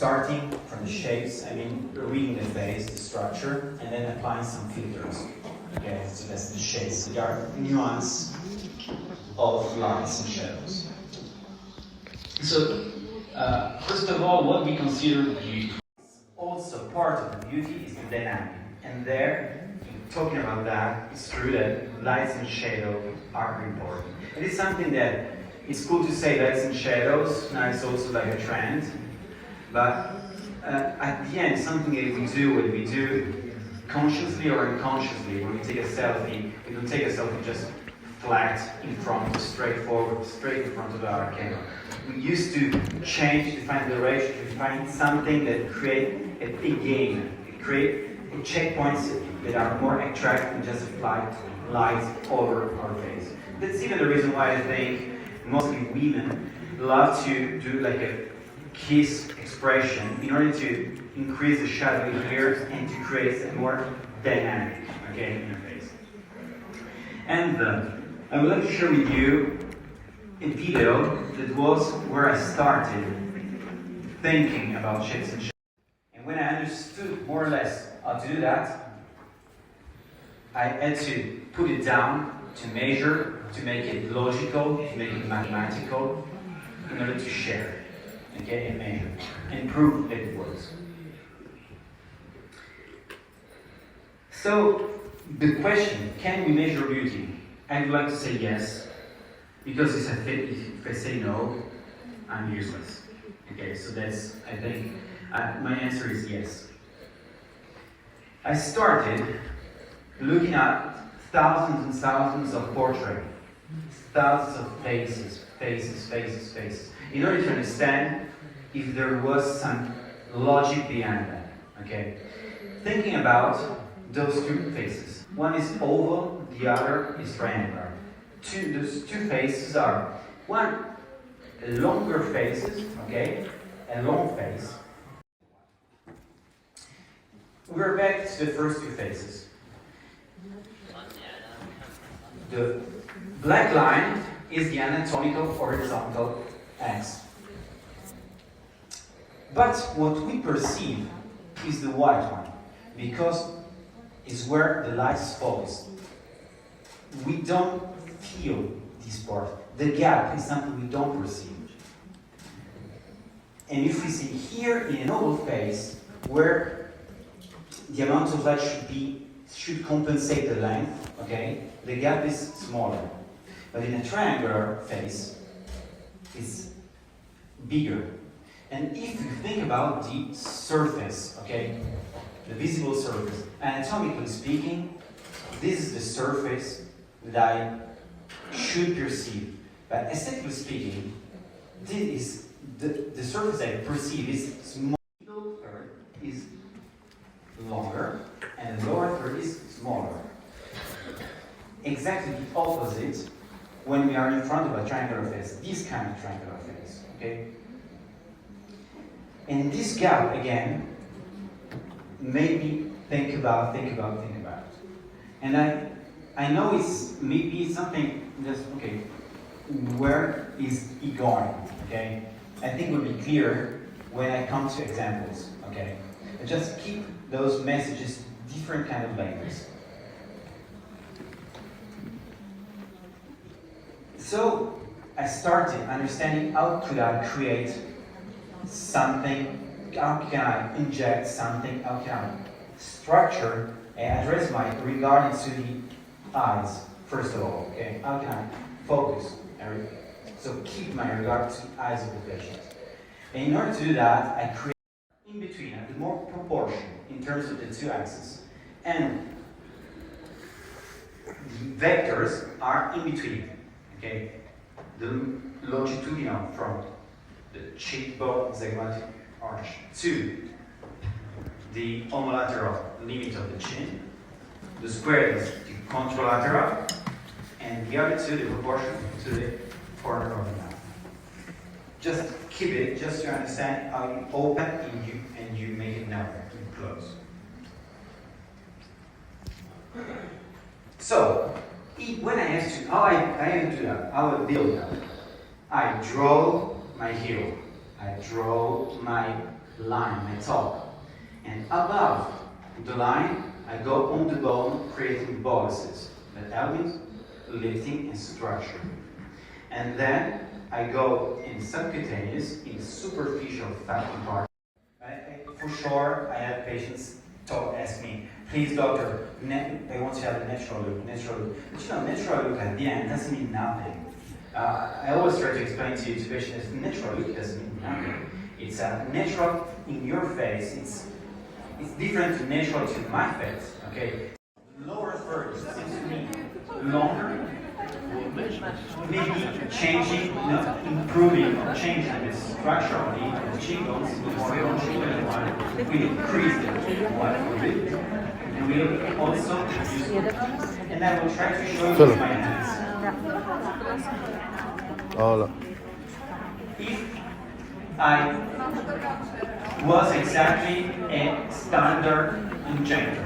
starting from the shapes, reading the face, the structure, and then applying some filters. Okay, so that's the shapes, the dark nuance of lights and shadows. So, first of all, what we consider beauty. Also, part of the beauty is the dynamic, and there, talking about that, it's true that lights and shadows are important. It is something that it's cool to say lights and shadows. Now it's also like a trend, but at the end, something that we do consciously or unconsciously. When we take a selfie, we don't take a selfie just flat in front, straight in front of our camera. We used to change, define the ratio, to find something that create a big game, create checkpoints that are more attractive than just apply light over our face. That's even the reason why I think mostly women love to do like a kiss expression in order to increase the shadow here and to create a more dynamic, in your face. And I would like to share with you a video that was where I started thinking about shapes and shadows. And when I understood more or less how to do that, I had to put it down, to measure, to make it logical, to make it mathematical, in order to share, and measure, and prove that it works. So, the question, can we measure beauty? I would like to say yes, because if I say no, I'm useless. Okay, so that's, I think, my answer is yes. I started looking at thousands and thousands of portraits, thousands of faces, in order to understand if there was some logic behind that, okay? Thinking about those two faces. One is oval, the other is triangular. Those two faces are, one, longer faces, okay? A long face. We're back to the first two faces. The black line is the anatomical horizontal axis. But what we perceive is the white one, because it's where the light falls. We don't feel this part. The gap is something we don't perceive. And if we see here in an oval face, where the amount of light should compensate the length, okay? The gap is smaller. But in a triangular face, it's bigger. And if you think about the surface, okay? The visible surface, anatomically speaking, this is the surface that I should perceive. But aesthetically speaking, this is the surface I perceive is small. The middle third is longer, and the lower third is smaller. Exactly the opposite when we are in front of a triangular face, this kind of triangular face, okay? And this gap, again, made me think about. And I know it's maybe something just, okay, where is it going, okay? I think it will be clear when I come to examples, okay? But just keep those messages different kind of layers. So I started understanding how could I create something, how can I inject something, how can I structure and address my regard to the eyes, first of all, okay? How can I focus everything? So keep my regard to the eyes of the patient. And in order to do that, I create in between, the more proportion in terms of the two axes. And the vectors are in between, okay? The longitudinal from the cheekbone zygomatic arch to the homolateral limit of the chin. The square is the contralateral, and the other two, the proportion to the corner of the mouth. Just keep it, just to understand how you open and you make it narrow and close. So, when I ask you how I do that, how I build that, I draw my heel, I draw my line, my top. And above the line, I go on the bone, creating boluses that help me lifting and structure. And then I go in subcutaneous, in superficial fatty part. For sure, I have patients ask me, please doctor, they want to have a natural look, natural look. But you know, natural look at the end doesn't mean nothing. I always try to explain to patients, natural look doesn't mean nothing. It's natural in your face. It's different to natural to my face. Okay. Lower third seems to me longer. Maybe changing, improving or changing the structure of the cheekbones before you we increase the one a bit. And we'll also use, and I will try to show you with my hands. If I was exactly a standard injector,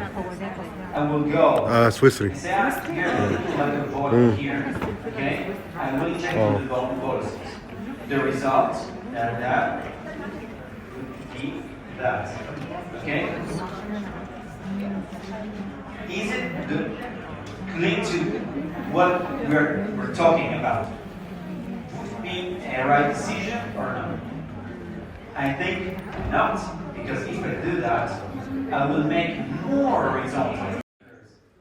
I will go. Swiss-Re. Say, here, like a volume here, okay? I will inject the boluses. The result, that would be that, okay? Is it linked to what we're talking about? Would it be a right decision or not? I think not, because if I do that, I will make more results.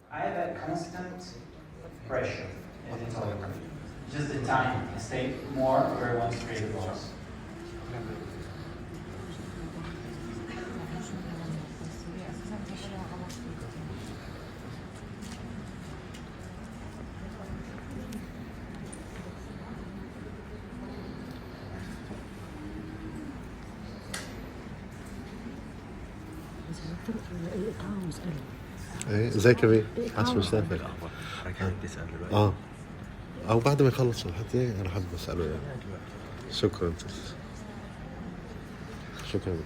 I have a constant pressure in the toilet. Just the time, I stay more where I want to create the balls. ازيك يا بيه؟ عاش مسافر. او بعد ما يخلص الحد انا حابب اساله يعني. شكرا شكرا لك.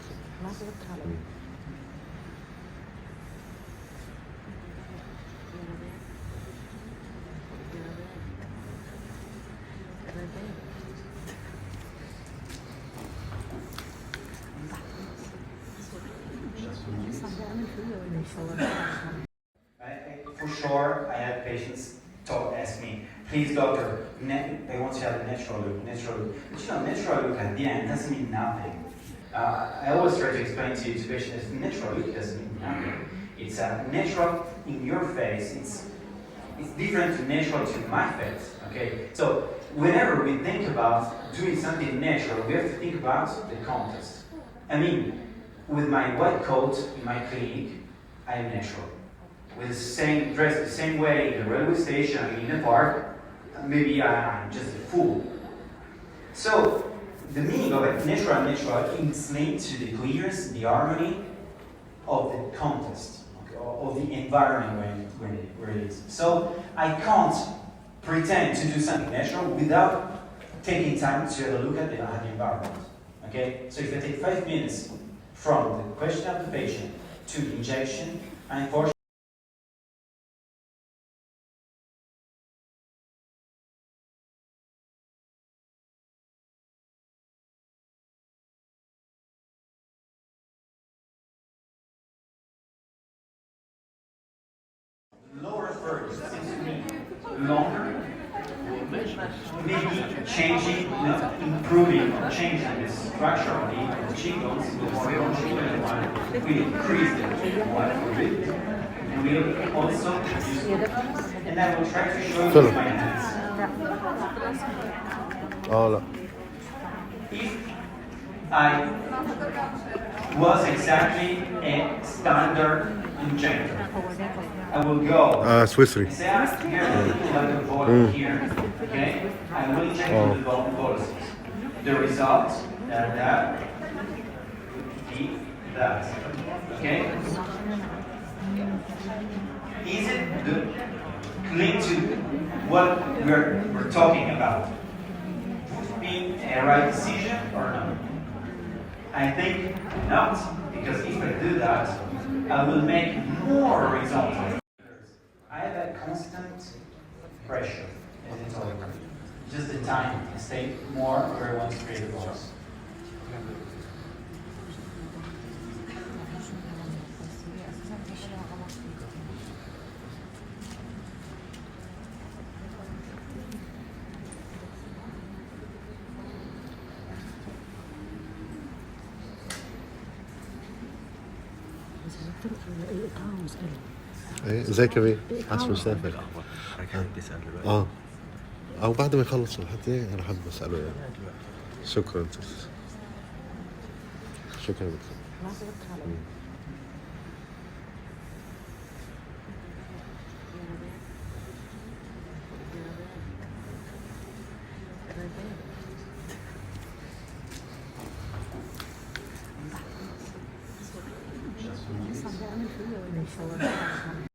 For sure, I have patients ask me, please doctor, they want to have a natural look, natural look. But you know, natural look at the end doesn't mean nothing. I always try to explain to patients, natural look doesn't mean nothing. It's natural in your face. It's different to natural to my face. Okay, so whenever we think about doing something natural, we have to think about the context. I mean, with my white coat in my clinic, I am natural. With the same dress, the same way in the railway station, in the park, maybe I'm just a fool. So the meaning of it, natural is linked to the clearness, the harmony of the context, okay, of the environment where it is. So I can't pretend to do something natural without taking time to have a look at the environment. Okay? So if I take 5 minutes from the question of the patient to the injection, unfortunately, lower third seems to me longer. Maybe changing, improving or changing the structure of the cheekbones before we increase the one a bit. And we'll also use, and I will try to show you with my hands. If I was exactly a standard injector, I will go. Swiss-Re. Say, here, like a volume here, okay? I will inject the boluses. The result, that would be that, okay? Is it linked to what we're talking about? Would it be a right decision or not? I think not, because if I do that, I will make more results. I have a constant pressure in the toilet. Just the time, I stay more where I want to create the balls. ايه ازيك يا بيه؟ عاش مسافر. اه او بعد ما يخلص الحكي انا حابب اساله يعني. شكرا. شكرا لك. صدقني فيا ولا يصور